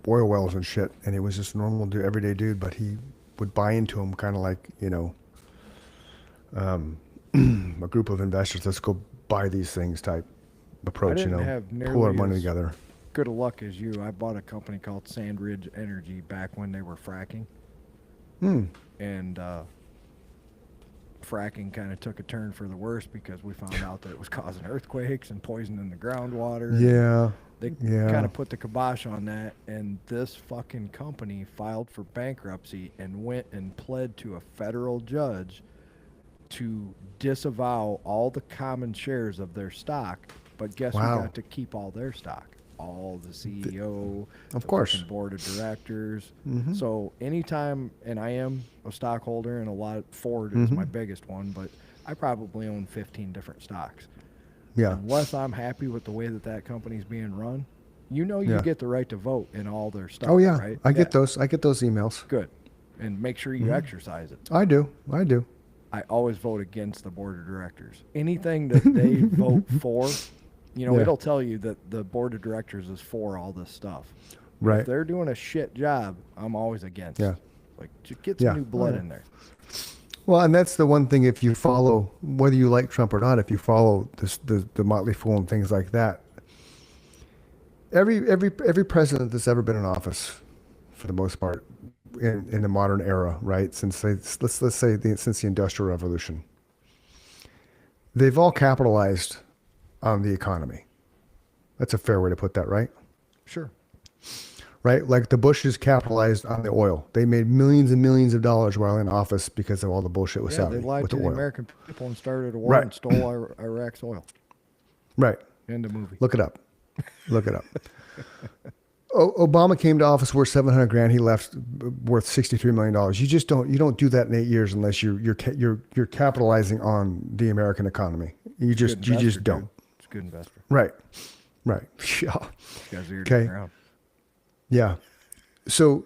wells and shit, and it was just normal everyday dude, but he would buy into them kind of like, you know, a group of investors, let's go buy these things type approach, you didn't know, have pull our nearly money as- together. Good of luck as you. I bought a company called Sandridge Energy back when they were fracking. And fracking kind of took a turn for the worse because we found out that it was causing earthquakes and poisoning the groundwater. Yeah. They Yeah. kind of put the kibosh on that, and this fucking company filed for bankruptcy and went and pled to a federal judge to disavow all the common shares of their stock. But guess Wow. who got to keep all their stock? All the CEO, Of the course. fucking board of directors. Mhm. So anytime, and I am a stockholder, and Ford is Mm-hmm. my biggest one, but I probably own 15 different stocks. Yeah. Unless I'm happy with the way that company's being run, you know, you Yeah. get the right to vote in all their stuff. Oh yeah. right? I get Yeah. those emails. Good, and make sure you exercise it. I do. I always vote against the board of directors. Anything that they vote for, you know, Yeah. it'll tell you that the board of directors is for all this stuff. Right. If they're doing a shit job, I'm always against. Yeah. Like, just get some Yeah. new blood Oh, yeah. in there. Well, and that's the one thing, if you follow, whether you like Trump or not, if you follow the Motley Fool and things like that, every president that's ever been in office, for the most part, in the modern era, right, since let's say since the Industrial Revolution, they've all capitalized on the economy. That's a fair way to put that, right? Sure. Right? Like the Bushes capitalized on the oil. They made millions and millions of dollars while in office because of all the bullshit with Yeah, Saudi, they lied with to the the oil. American people and started a war Right. and stole Iraq's oil. Right. End of movie. Look it up. Look it up. Obama came to office worth 700 grand. He left worth $63 million. You don't do that in 8 years unless you're capitalizing on the American economy. You just don't. It's a good investor. Right. Yeah. Guys are Okay. around. Yeah. So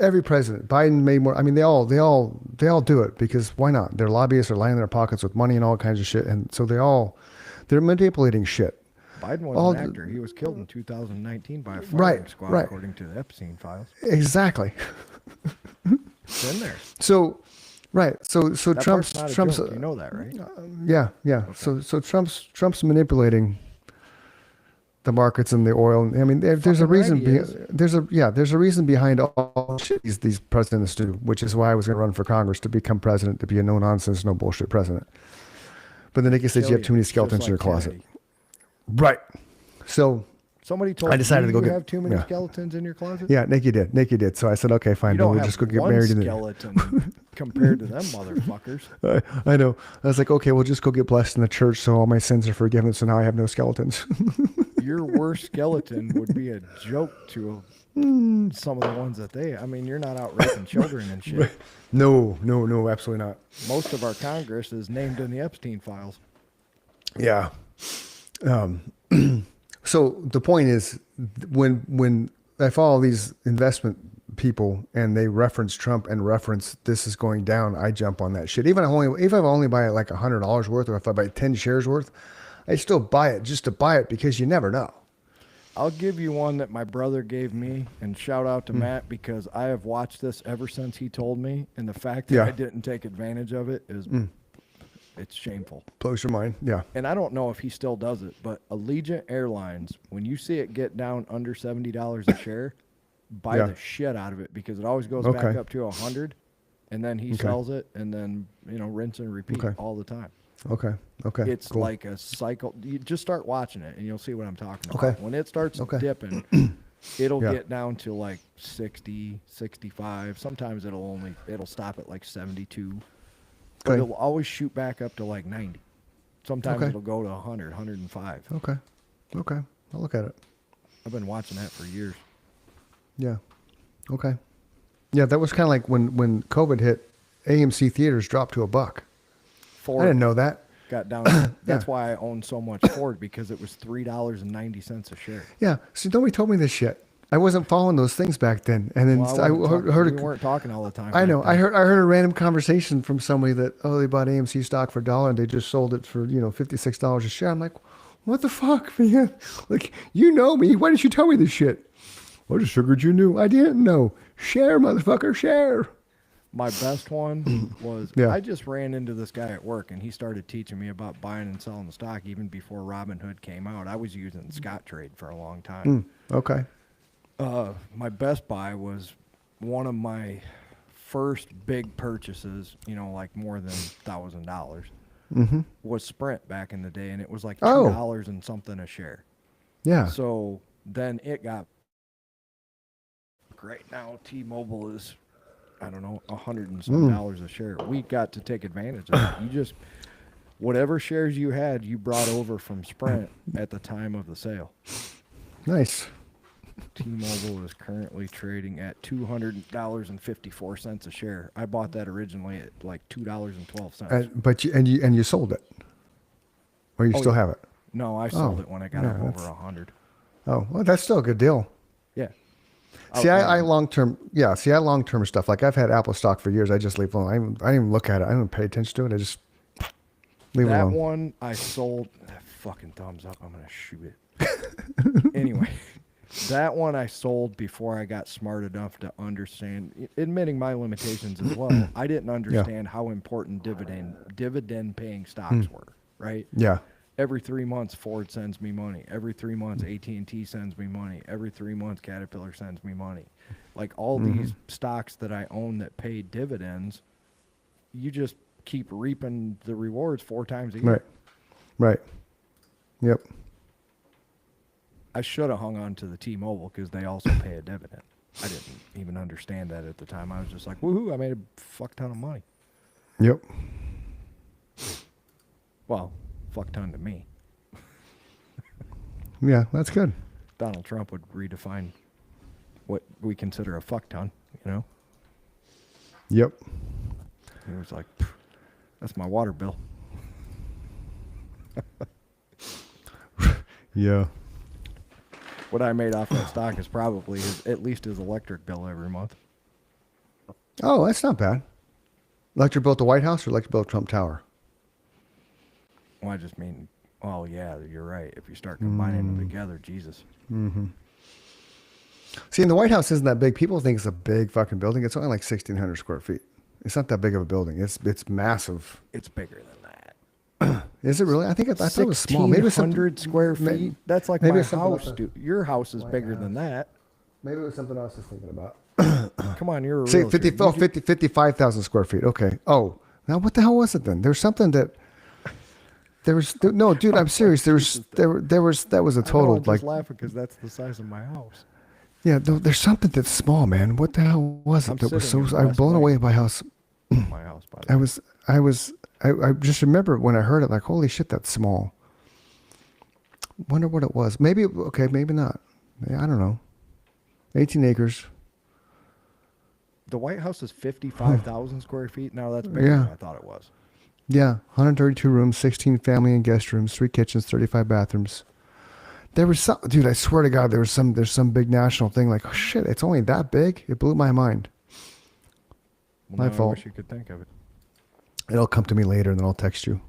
every president, Biden made more. I mean, they all do it because why not? Their lobbyists are lining their pockets with money and all kinds of shit, and so they're manipulating shit. Biden was an actor. He was killed in 2019 by a firing squad, according to the Epstein files. Exactly. It's in there. So, right. So That Trump's part's not a joke. You know that, right? Yeah. Okay. So Trump's manipulating the markets and the oil. I mean, there's a reason. There's a reason behind all shit these presidents do, which is why I was going to run for Congress to become president, to be a no nonsense, no bullshit president. But then Nikki said you have too many skeletons in your closet. Kennedy. Right. So Somebody told I decided you to go you get have too many skeletons in your closet? Yeah, Nikki did. So I said, okay, fine. You don't We'll have just go get one married. skeleton compared to them motherfuckers. I know. I was like, okay, we'll just go get blessed in the church, so all my sins are forgiven. So now I have no skeletons. Your worst skeleton would be a joke to some of the ones that I mean, you're not out raping children and shit. No, absolutely not. Most of our Congress is named in the Epstein files. Yeah. So the point is, when I follow these investment people and they reference Trump and reference this is going down, I jump on that shit. If I only buy like $100 worth, or if I buy 10 shares worth, I still buy it just to buy it because you never know. I'll give you one that my brother gave me, and shout out to Matt, because I have watched this ever since he told me, and the fact that I didn't take advantage of it is it's shameful. Blows your mind. Yeah. And I don't know if he still does it, but Allegiant Airlines, when you see it get down under $70 a share, buy the shit out of it, because it always goes back up to 100, and then he sells it, and then rinse and repeat all the time. Okay. It's cool. like a cycle. You just start watching it, and you'll see what I'm talking about. Okay. When it starts dipping, it'll get down to like 60, 65. Sometimes it'll stop at like 72. But it'll always shoot back up to like 90. Sometimes it'll go to 100, 105. Okay. I'll look at it. I've been watching that for years. Yeah. Okay. Yeah, that was kind of like when COVID hit, AMC theaters dropped to $1. Ford I didn't know that. got down. That's why I own so much Ford, because it was $3.90 a share. Yeah. So nobody told me this shit. I wasn't following those things back then. And then We weren't talking all the time. I know. I heard a random conversation from somebody that, they bought AMC stock for $1 and they just sold it for, $56 a share. I'm like, what the fuck, man? Like, you know me. Why didn't you tell me this shit? I just figured you knew. I didn't know. Share, motherfucker, share. My best one was I just ran into this guy at work, and he started teaching me about buying and selling the stock even before Robinhood came out. I was using Scottrade for a long time. Okay. My best buy was one of my first big purchases, like more than $1,000, was Sprint back in the day, and it was like $2 and something a share. Yeah. So then it got right now. T-Mobile is, I don't know, $100 and some dollars a share. We got to take advantage of it. You just, whatever shares you had, you brought over from Sprint at the time of the sale. Nice. T-Mobile is currently trading at $200.54 a share. I bought that originally at like $2.12. But you sold it, or you still have it? No, I sold it when I got up over 100. Oh, well, that's still a good deal. Yeah. See, I long-term stuff. Like I've had Apple stock for years. I just leave it alone. I didn't even look at it. I didn't pay attention to it. I just leave it alone. That one I sold. That fucking thumbs up. I'm going to shoot it. Anyway, that one I sold before I got smart enough to understand, admitting my limitations as well. I didn't understand how important dividend paying stocks were, right? Yeah. Every 3 months, Ford sends me money. Every 3 months, AT&T sends me money. Every 3 months, Caterpillar sends me money. Like all these stocks that I own that pay dividends, you just keep reaping the rewards 4 times a year. Right. Yep. I should have hung on to the T-Mobile because they also pay a dividend. I didn't even understand that at the time. I was just like, woohoo, I made a fuck ton of money. Yep. Well, fuck ton to me. Yeah, that's good. Donald Trump would redefine what we consider a fuck ton, you know? Yep. He was like, "Pff, that's my water bill." Yeah. What I made off that stock is probably at least his electric bill every month. Oh, that's not bad. Electric bill at the White House or electric bill at Trump Tower? Well, I just mean, oh yeah, you're right. If you start combining them together, Jesus. See, and the White House isn't that big. People think it's a big fucking building. It's only like 1,600 square feet. It's not that big of a building. It's massive. It's bigger than that. Is it really? I thought it was small. Maybe it's 1,600 square feet. That's like maybe my it's something house, like that. dude. Your house is bigger than that. Maybe it was something else I was thinking about. Come on, you're a Say realtor. 55,000 square feet. Okay. Oh, now what the hell was it then? There's something that no, dude. I'm serious. That was a I know, total I'm like just laughing because that's the size of my house. yeah. There's something that's small, man. What the hell was it? I'm That was sitting so. in I'm West blown Lake. away by how. My house, by the way. I just remember when I heard it, like, holy shit, that's small. Wonder what it was. Maybe okay, maybe not. Yeah, I don't know. 18 acres. The White House is 55,000 square feet. Now that's bigger Yeah. than I thought it was. Yeah, 132 rooms, 16 family and guest rooms, 3 kitchens, 35 bathrooms. There was some, dude. I swear to God, there's some big national thing. Like, oh shit, it's only that big. It blew my mind. Well, My now fault. I wish you could think of it. It'll come to me later, and then I'll text you.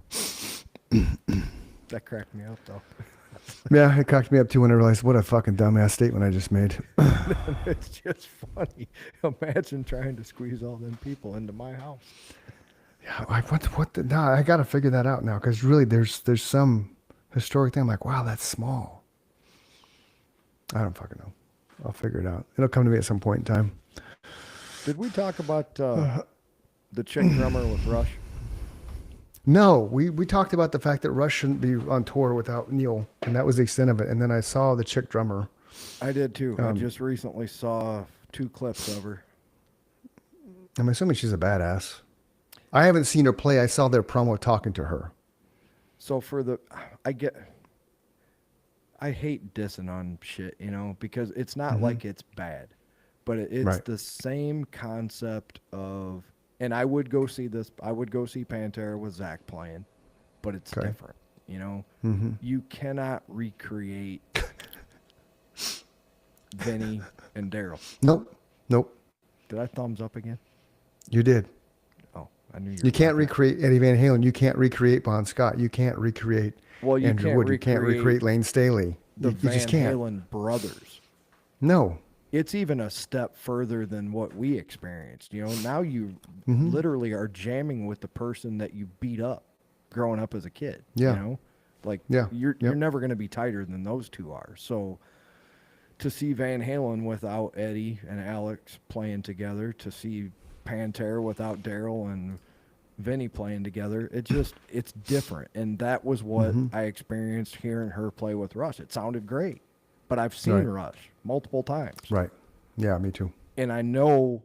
That cracked me up, though. Yeah, it cocked me up too when I realized what a fucking dumbass statement I just made. It's just funny. Imagine trying to squeeze all them people into my house. Yeah, nah, I got to figure that out now because really, there's some historic thing. I'm like, wow, that's small. I don't fucking know. I'll figure it out. It'll come to me at some point in time. Did we talk about the chick drummer with Rush? No, we talked about the fact that Rush shouldn't be on tour without Neil, and that was the extent of it. And then I saw the chick drummer. I did too. I just recently saw 2 clips of her. I'm assuming she's a badass. I haven't seen her play. I saw their promo talking to her. So I hate dissing on shit, you know, because it's not like it's bad, but it's Right. the same concept of, and I would go see Pantera with Zach playing, but it's Okay. different, you know. You cannot recreate Vinny and Daryl. Nope. Did I thumbs up again? You did. Oh, I knew You can't recreate Eddie Van Halen. You can't recreate Bon Scott. You can't recreate Well, you Andrew can't Wood. You can't recreate Lane Staley. the You Van just can't. Halen brothers. No. It's even a step further than what we experienced. You know, now you Mm-hmm. literally are jamming with the person that you beat up growing up as a kid. Yeah. You know, like Yeah. you're Yep. never going to be tighter than those two are. So to see Van Halen without Eddie and Alex playing together, to see Pantera without Daryl and Vinny playing together, it's different. And that was what Mm-hmm. I experienced hearing her play with Rush. It sounded great. But I've seen Right. Rush multiple times. Right. Yeah, me too. And I know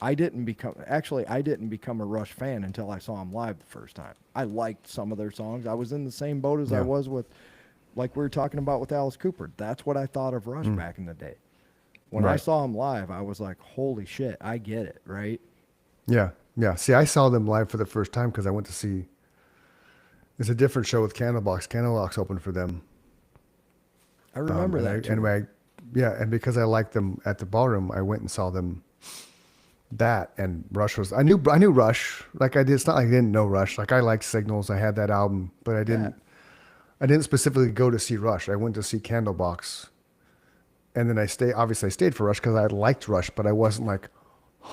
I didn't become a Rush fan until I saw him live the first time. I liked some of their songs. I was in the same boat as I Yeah. was with, like we were talking about with Alice Cooper. That's what I thought of Rush back in the day. When I Right. saw him live, I was like, holy shit, I get it, right? Yeah. Yeah. See, I saw them live for the first time because I went to see. It's a different show with Candlebox. Candlebox opened for them. I remember that too. Anyway, yeah, and because I liked them at the ballroom, I went and saw them. That and Rush was I knew Rush like I did. It's not like I didn't know Rush. Like I liked Signals. I had that album, but I didn't specifically go to see Rush. I went to see Candlebox, and then I stayed for Rush because I liked Rush, but I wasn't like,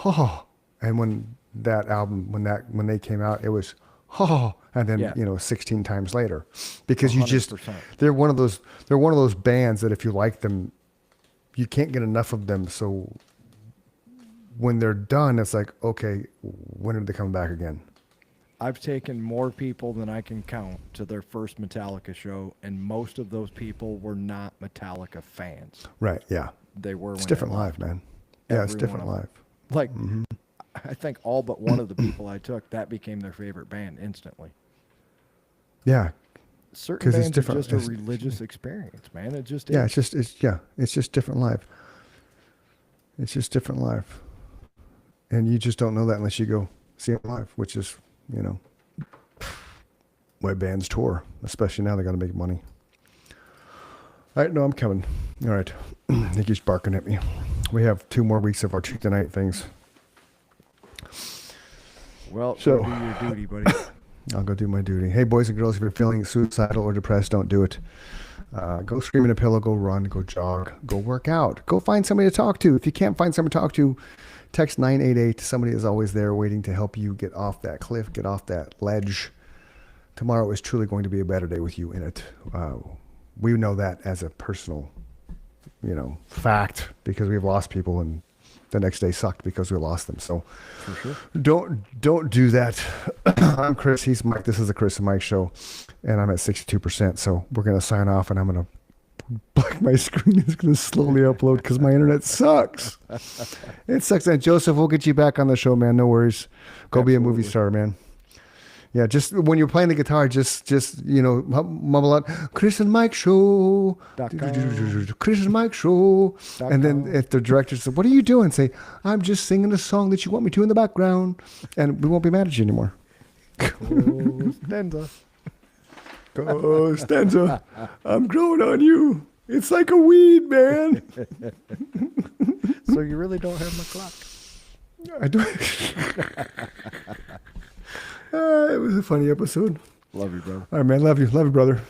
oh. And when that album when they came out, it was oh, and then Yeah. 16 times later, because you 100%. they're one of those bands that if you like them, you can't get enough of them. So when they're done, it's like, okay, when are they coming back again? I've taken more people than I can count to their first Metallica show, and most of those people were not Metallica fans. Right. Yeah. They were. It's when different they left. live, man. Yeah, it's Every different one of live. Like, I think all but one of the people I took, that became their favorite band instantly. Yeah. certain it's bands different. are just a religious experience, man. It just Yeah, is. it's just different life. It's just different life, and you just don't know that unless you go see them live, which is, you know, why bands tour, especially now they got to make money. All right, no, I'm coming. All right, Nikki's barking at me. We have 2 more weeks of our Tuesday night things. Well, So- do your duty, buddy. I'll go do my duty. Hey, boys and girls, if you're feeling suicidal or depressed, don't do it. Go scream in a pillow, go run, go jog, go work out. Go find somebody to talk to. If you can't find somebody to talk to, text 988. Somebody is always there waiting to help you get off that cliff, get off that ledge. Tomorrow is truly going to be a better day with you in it. We know that as a personal, you know, fact, because we've lost people and the next day sucked because we lost them. So For sure. don't do that. I'm Chris. He's Mike. This is the Chris and Mike show, and I'm at 62%. So we're gonna sign off, and I'm gonna black my screen is gonna slowly upload because my internet sucks. It sucks. And Joseph, we'll get you back on the show, man. No worries. Go be a movie Absolutely. star, man. Yeah, just when you're playing the guitar, just you know, mumble out Chris and Mike show, Chris and Mike show, and then if the director says, "What are you doing?" say, "I'm just singing a song that you want me to in the background," and we won't be mad at you anymore. Stanza. Oh, Stanza, I'm growing on you. It's like a weed, man. So you really don't have my clock. I do. It was a funny episode. Love you, brother. All right, man. Love you, brother.